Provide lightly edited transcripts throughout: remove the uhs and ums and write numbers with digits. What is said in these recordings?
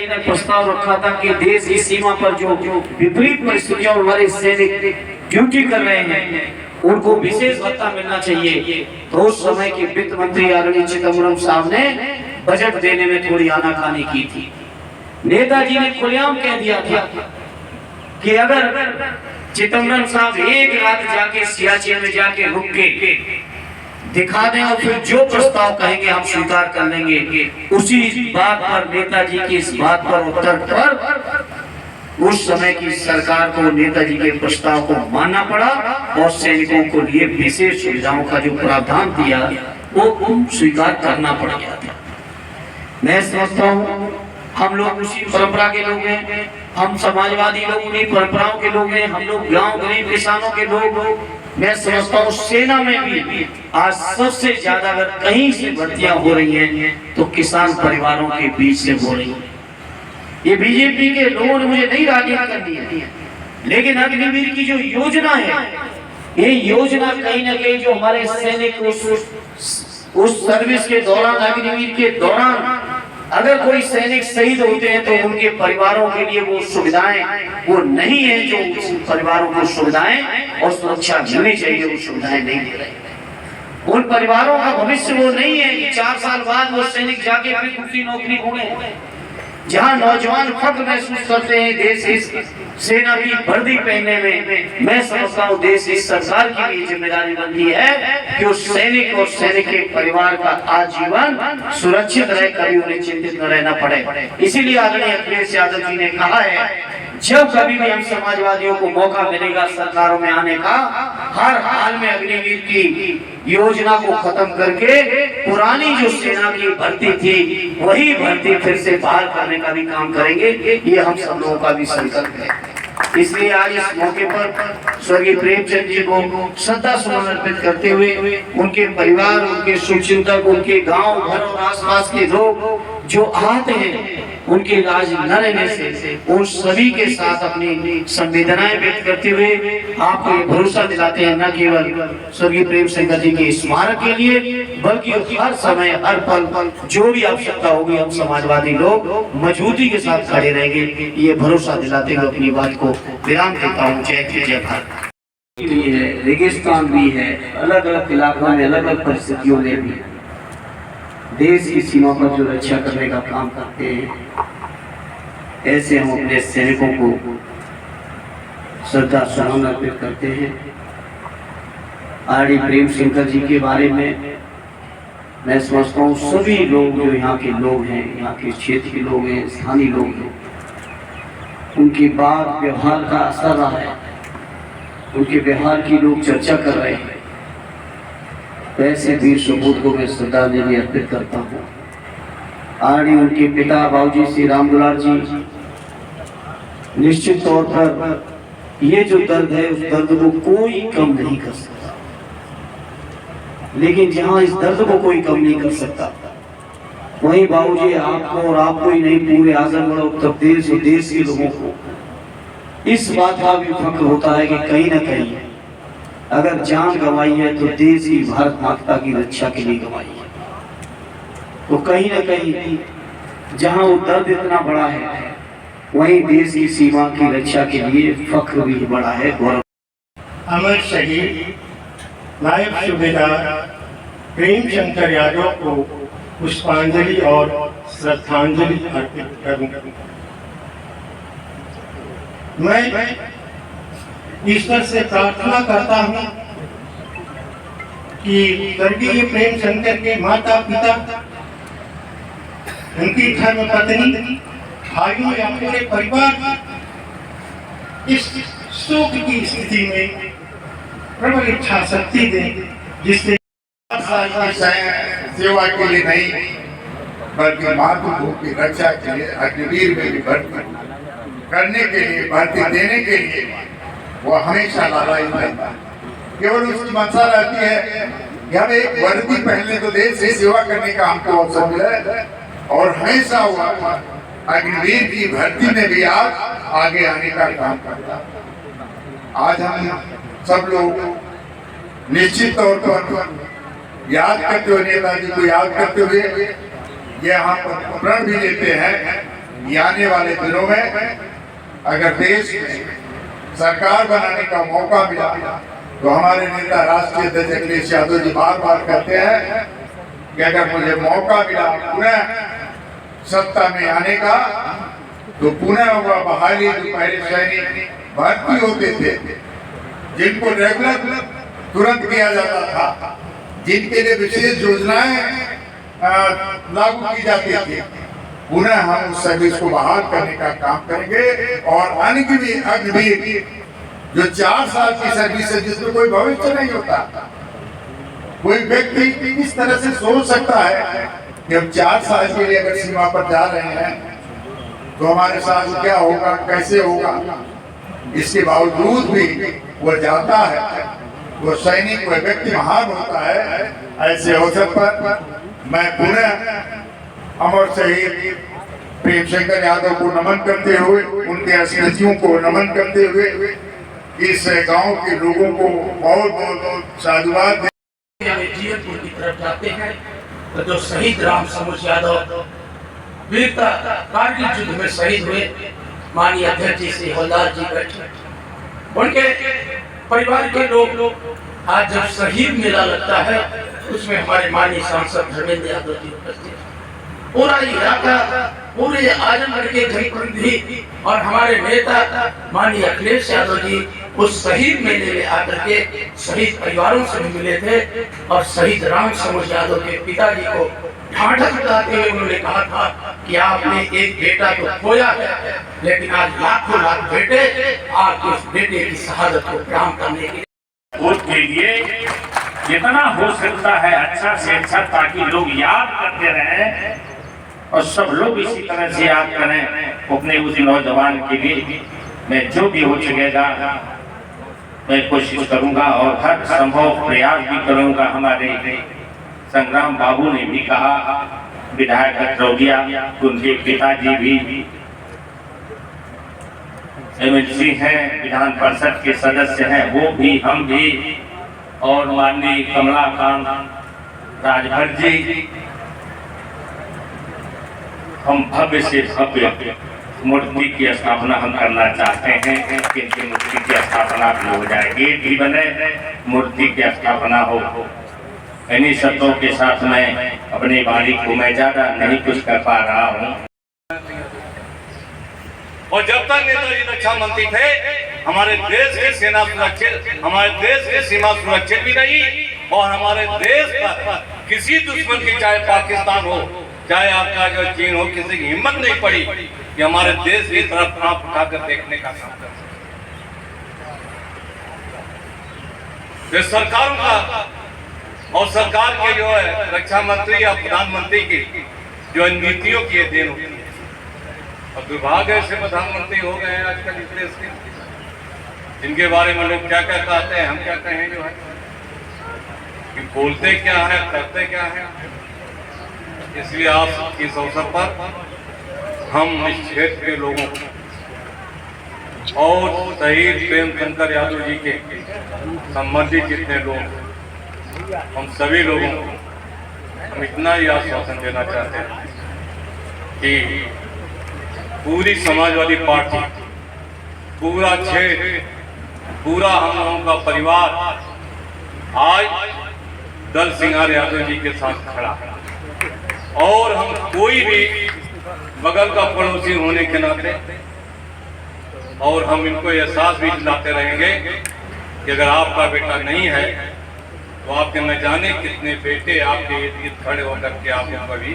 नेताजी ने प्रस्ताव रखा था कि देश की सीमा पर जो विपरीत परिस्थितियों में हमारे सैनिक ड्यूटी कर रहे हैं उनको विशेष भत्ता मिलना चाहिए। तो उस समय के वित्त मंत्री आदरणीय चिदम्बरम साहब ने बजट देने में थोड़ी आनाकानी की थी। नेताजी ने खुलेआम कह दिया था कि अगर चिदम्बरम साहब एक रात जाके सियाचिन में जाके रुक के दिखा दें और फिर जो प्रस्ताव कहेंगे हम स्वीकार कर लेंगे। उसी बात पर नेताजी की इस बात पर उत्तर पर उस समय की सरकार को नेताजी के प्रस्ताव को मानना पड़ा और सैनिकों को लिए विशेष सुविधाओं का जो प्रावधान दिया वो स्वीकार करना पड़ गया था। मैं समझता हूँ हम लोग उसी परंपरा के लोग हैं, हम समाजवादी लोग उन्हीं परंपराओं के लोग हैं, हम लोग गांव गरीब किसानों के लोग। मैं समझता हूँ सेना में भी आज सबसे ज्यादा अगर कहीं से भर्तियां हो रही हैं तो किसान परिवारों के बीच से हो रही है। ये बीजेपी के लोगों ने मुझे नहीं राजनीति करनी है, लेकिन अग्निवीर की जो योजना है ये योजना कहीं ना कहीं जो हमारे सैनिक उस सर्विस के दौरान अग्निवीर के दौरान अगर कोई सैनिक शहीद होते हैं तो उनके परिवारों के लिए वो सुविधाएं वो नहीं है जो परिवारों को सुविधाएं और सुरक्षा मिलनी चाहिए, वो सुविधाएं नहीं दे रहे। उन परिवारों का भविष्य वो नहीं है कि 4 साल बाद वो सैनिक जाके फिर दूसरी नौकरी ढूंढे। जहां नौजवान फख्र महसूस करते हैं देश इस सेना की वर्दी पहनने में, मैं समझता हूँ देश इस सरकार की भी जिम्मेदारी बनती है कि उस सैनिक और सैनिक के परिवार का आजीवन सुरक्षित रहे, कभी उन्हें चिंतित न रहना पड़े। इसीलिए आदरणीय अखिलेश यादव जी ने कहा है जब कभी भी हम समाजवादियों को मौका मिलेगा सरकारों में आने का, हर हाल में अग्निवीर की योजना को खत्म करके पुरानी जो सेना की भर्ती थी वही भर्ती फिर से बहाल करने का भी काम करेंगे। ये हम सब लोगों का भी संकल्प है। इसलिए आज इस मौके पर स्वर्गीय प्रेमचंद जी को श्रद्धा सुमन अर्पित करते हुए उनके परिवार, उनके शुभचिंतक, उनके गांव घर और आसपास के लोग जो आते हैं उनके इलाज न रहने से उन सभी के साथ अपनी संवेदनाएं व्यक्त करते हुए आपको ये भरोसा दिलाते हैं न केवल स्वर्गीय प्रेम शंकर जी के स्मारक के लिए बल्कि हर समय हर पल जो भी आवश्यकता होगी हम समाजवादी लोग मजबूती के साथ खड़े रहेंगे। ये भरोसा दिलाते हुए अपनी बात को विराम देता हूँ। जय भारत। रेगिस्तान भी है, अलग अलग इलाकों में अलग अलग परिस्थितियों में भी देश की सीमा पर जो रक्षा करने का काम करते हैं, ऐसे हम अपने सैनिकों को श्रद्धा सुमन अर्पित करते हैं। आरडी प्रेम शंकर जी के बारे में मैं समझता हूँ सभी लोग जो यहाँ के लोग हैं, यहाँ के क्षेत्र के लोग हैं, स्थानीय लोग हैं, उनके बात व्यवहार का असर रहा है, उनके व्यवहार की लोग चर्चा कर रहे हैं। वैसे वीर सपूत को मैं श्रद्धांजलि अर्पित करता हूँ। आरडी उनके पिता बाबूजी श्री राम दुलार जी निश्चित तौर पर ये जो दर्द है उस दर्द को कोई कम नहीं कर सकता, लेकिन जहाँ इस दर्द को कोई कम नहीं कर सकता वहीं बाबूजी आपको और आपको ही नहीं पूरे आजमगढ़ उत्तर प्रदेश और देश के लोगों को इस बात का भी फख्र होता है कि कहीं ना कहीं अगर जान गंवाई है तो देश की भारत माता की रक्षा के लिए गंवाई है। तो कहीं ना कहीं जहां वो दर्द इतना बड़ा है वहीं देश की सीमा की रक्षा के लिए फख्र भी बड़ा है, गौरव। अमर शहीद नायब सूबेदार प्रेम शंकर यादव को पुष्पांजलि और श्रद्धांजलि अर्पित करूं। मैं ईश्वर से प्रार्थना करता हूं कि स्वर्गीय प्रेम शंकर के माता पिता, उनकी धर्म पत्नी, भाइयों या पूरे परिवार इस शोक की स्थिति में प्रबल इच्छा शक्ति दे, जिससे सेवा के लिए नहीं बल्कि मातृभूमि की रक्षा के लिए अग्निवीर में भी भर्ती करने के लिए, भर्ती देने के लिए वो हमेशा लालायित रहता है। केवल उसकी मंशा रहती है कि हम एक वर्दी पहनने तो देश से सेवा करने का हमको अवसर मिला, और हमेशा हुआ अग्निवीर की भर्ती में भी आगे आने का काम करता। आज हम सब लोग निश्चित तौर पर याद करते हुए, नेताजी को याद करते हुए ये हम प्रण भी लेते हैं ये आने वाले दिनों में अगर देश में सरकार बनाने का मौका मिला तो हमारे नेता राष्ट्रीय अध्यक्ष अखिलेश यादव जी बार बार कहते हैं कि अगर मुझे मौका मिला पुनः सत्ता में आने का तो पुनः हुआ बहाली जो पहले सैनिक भर्ती होते थे जिनको रेगुलर तुरंत किया जाता था, जिनके लिए विशेष योजनाएं लागू की जाती थी, पुनः हम उस सर्विस को बहाल करने का काम करेंगे। और अग्निवीर जो 4 साल की सर्विस है जिसमें कोई भविष्य नहीं होता, कोई व्यक्ति इस तरह से सोच सकता है कि हम 4 साल के लिए अगर सीमा पर जा रहे हैं तो हमारे साथ क्या होगा, कैसे होगा। इसके बावजूद भी वो जाता है, वो सैनिक, वह व्यक्ति महान होता है। ऐसे अवसर पर मैं पुनः अमर शहीद प्रेम शंकर यादव को नमन करते हुए, उनके स्मृतियों को नमन करते हुए इस गांव के लोगों को बहुत बहुत साधुवाद जीवनपुर की तरफ जाते हैं तो जो शहीद राम समूह यादव वीरता कारगिल युद्ध में शहीद हुए, माननीय अध्यक्ष जी श्री हवलदार जी बैठे, उनके परिवार के लोग आज जब शहीद मेला लगता है उसमें हमारे माननीय सांसद धर्मेंद्र यादव जी उपस्थित, पूरा इलाका, पूरे आजमगढ़ के जनप्रतिनिधि और हमारे नेता माननीय अखिलेश यादव जी उस शहीद मेले में आकर के शहीद परिवारों से भी मिले थे और शहीद राम समूह यादव के पिताजी को ढांढस बताते हुए उन्होंने कहा था कि आपने एक बेटा तो खोया है, लेकिन आज लाखों लाख बेटे आपके उस बेटे की शहादत को प्रणाम करने के वोट के लिए जितना हो सकता है अच्छा से अच्छा, ताकि लोग याद करते रहें और सब लोग इसी तरह से याद करें अपने उस नौजवान के लिए। मैं जो भी हो सकेगा मैं कोशिश करूंगा और हर संभव प्रयास भी करूंगा। हमारे संग्राम बाबू ने भी कहा, विधायक अत्रौलिया, उनके पिताजी भी एमएलसी हैं, विधान परिषद के सदस्य हैं, वो भी, हम भी, और माननीय कमलाकांत राजभर जी, हम भव्य से भव्य मूर्ति की स्थापना हम करना चाहते हैं कि इनकी मूर्ति की स्थापना भी हो जाए, गेट भी बने, मूर्ति की स्थापना हो। इन्हीं शब्दों के साथ मैं अपनी वाणी को मैं ज्यादा नहीं कुछ कर पा रहा हूँ। और जब तक नेताजी रक्षा मंत्री थे हमारे देश की सेना सुरक्षित, हमारे देश की सीमा सुरक्षित भी रही और हमारे देश पर किसी दुश्मन की, चाहे पाकिस्तान हो चाहे आपका जो चीन हो, किसी की हिम्मत नहीं पड़ी कि हमारे देश की तरफ आंख उठाकर देखने का काम कर। सरकारों का और सरकार के जो है रक्षा मंत्री या प्रधानमंत्री की जो नीतियों की देन होती है। और दुर्भाग्य से प्रधानमंत्री हो गए हैं आजकल इस देश के, जिनके बारे में लोग क्या क्या कहते हैं, हम क्या कहें, जो है कि बोलते क्या है, करते क्या है। इसलिए आप इस अवसर पर हम इस क्षेत्र के लोगों को और शहीद प्रेम शंकर यादव जी के संबंधित जितने लोग, हम सभी लोगों को हम इतना ही आश्वासन देना चाहते हैं कि पूरी समाजवादी पार्टी, पूरा क्षेत्र, पूरा हम लोगों का परिवार आज दल सिंगार यादव जी के साथ खड़ा है। और हम कोई भी बगल का पड़ोसी होने के नाते और हम इनको एहसास भी दिलाते रहेंगे कि अगर आपका बेटा नहीं है तो आपके न जाने कितने बेटे आपके इर्द गिर्द खड़े होकर के आपको कभी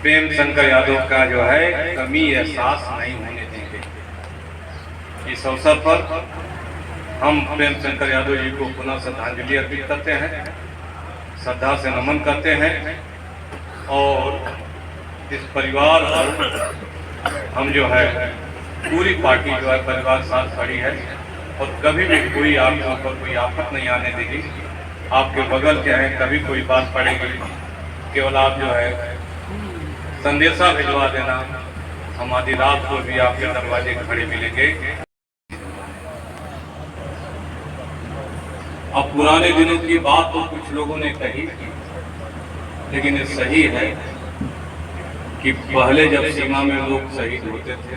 प्रेम शंकर यादव का जो है कमी एहसास नहीं होने देंगे। इस अवसर पर हम प्रेम शंकर यादव जी को पुनः श्रद्धांजलि अर्पित करते हैं, श्रद्धा से नमन करते हैं और इस परिवार और हम जो है पूरी पार्टी जो है परिवार साथ खड़ी है और कभी भी कोई आपके ऊपर कोई आफत नहीं आने देगी। आपके बगल के हैं, कभी कोई बात पड़ेगी, केवल आप जो है संदेशा भिजवा देना, हम आधी रात को भी आपके दरवाजे खड़े मिलेंगे। अब पुराने दिनों की बात तो कुछ लोगों ने कही, लेकिन ये सही है कि पहले जब सीमा में लोग शहीद होते थे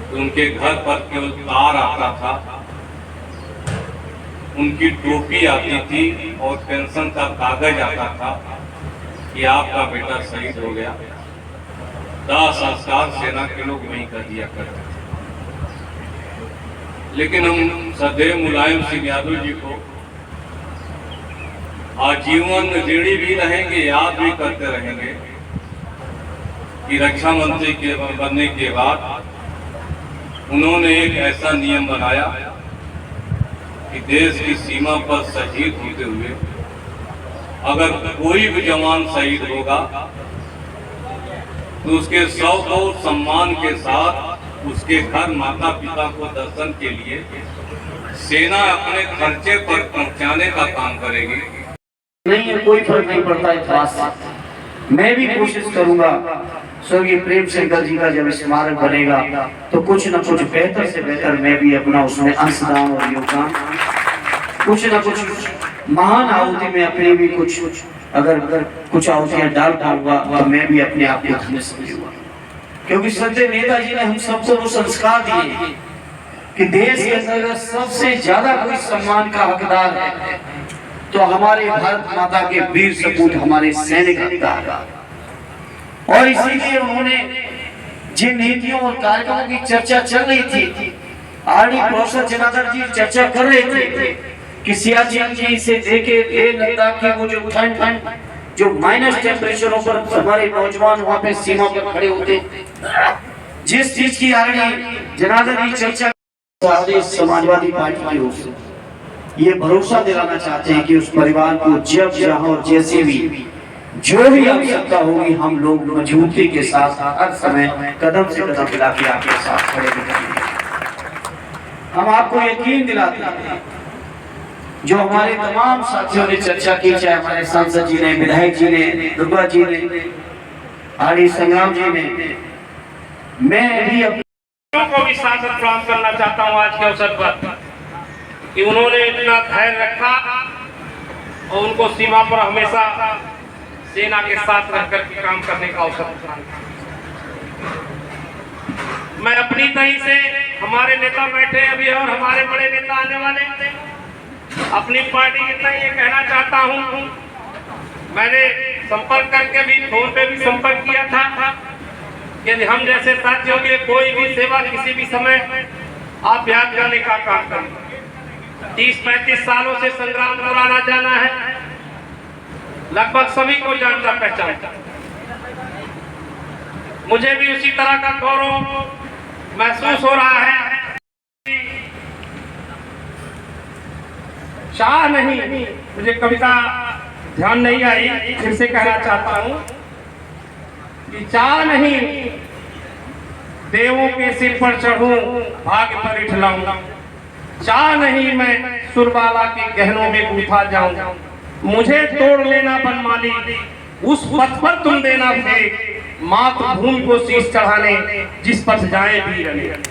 तो उनके घर पर केवल तार आता था, उनकी टोपी आती थी और पेंशन का कागज आता था कि आपका बेटा शहीद हो गया। दाह संस्कार सेना के लोग वहीं कर दिया करते थे। लेकिन हम सदैव मुलायम सिंह यादव जी को आजीवन ऋणी भी रहेंगे, याद भी करते रहेंगे कि रक्षा मंत्री के बनने के बाद उन्होंने एक ऐसा नियम बनाया कि देश की सीमा पर शहीद होते हुए अगर कोई भी जवान शहीद होगा तो उसके 100 को सम्मान के साथ उसके घर माता पिता को दर्शन के लिए सेना अपने खर्चे पर पहुंचाने का काम करेगी। नहीं है, कोई फर्क नहीं पड़ता इस बात से। मैं भी कोशिश करूंगा स्वर्गीय प्रेम शंकर जी का जब स्मारक बनेगा तो कुछ न कुछ बेहतर से बेहतर मैं भी अपना उसमें अंशदान और योगदान, कुछ न कुछ महान आहुति में अपने भी कुछ अगर कुछ आहुतियां डाल पाऊंगा तो मैं भी अपने आप को धन्य समझूंगा। क्योंकि सत्य नेताजी ने हम सबको वो संस्कार दिए कि देश के अंदर सबसे ज्यादा कोई सम्मान का हकदार है तो हमारे भारत माता के वीर सपूत हमारे सैनिक हकदार है। और इसीलिए उन्होंने जिन नीतियों और कार्यक्रमों की चर्चा चल रही थी, आरडी प्रोफेसर जनार्दन जी चर्चा कर रहे थे कि सियाचिन जी से लेके लद्दाख की वो जो ठंड जो माइनस टेम्परेचरों पर हमारे नौजवान वहां पे सीमा पर खड़े होते, जिस चीज की आरडी जनार्दन जी चर्चा समाजवादी पार्टी की ओर से ये भरोसा दिलाना चाहते हैं कि उस परिवार को जब जहां और जैसे भी जो भी आवश्यकता होगी हम लोग मजबूती के साथ हर समय कदम से कदम मिला के आपके साथ खड़े रहेंगे। हम आपको यकीन दिलाते हैं जो हमारे तमाम साथियों ने चर्चा की, चाहे हमारे सांसद जी ने, विधायक जी ने, दुर्गा जी ने, आरडी संग्राम जी ने, मैं भी अपने को भी सादर प्रणाम करना चाहता हूं आज के अवसर पर कि उन्होंने इतना धैर्य रखा और उनको सीमा पर हमेशा सेना के साथ रहकर के काम करने का अवसर मिला। मैं अपनी तरह से, हमारे नेता बैठे अभी और हमारे बड़े नेता आने वाले, अपनी पार्टी की तरह ये कहना चाहता हूं, मैंने संपर्क करके भी फोन पे भी संपर्क किया था कि हम जैसे साथियों के कोई भी सेवा किसी भी समय आप याद करने का काम करें। 30-35 सालों से संग्राम पुराना जाना है, लगभग सभी को जानता पहचानता। मुझे भी उसी तरह का गौरव महसूस हो रहा है। शाह नहीं, मुझे कविता ध्यान नहीं आई, फिर से कहना चाहता हूं कि चाह नहीं देवों के सिर पर चढ़ूं भाग्य पर इठलाऊं, चाह नहीं मैं सुरबाला के गहनों में गुफा जाऊं, मुझे तोड़ लेना बनमाली उस पथ पर तुम देना फेंक, मातृभूमि को शीश चढ़ाने जिस पथ जाए वीर।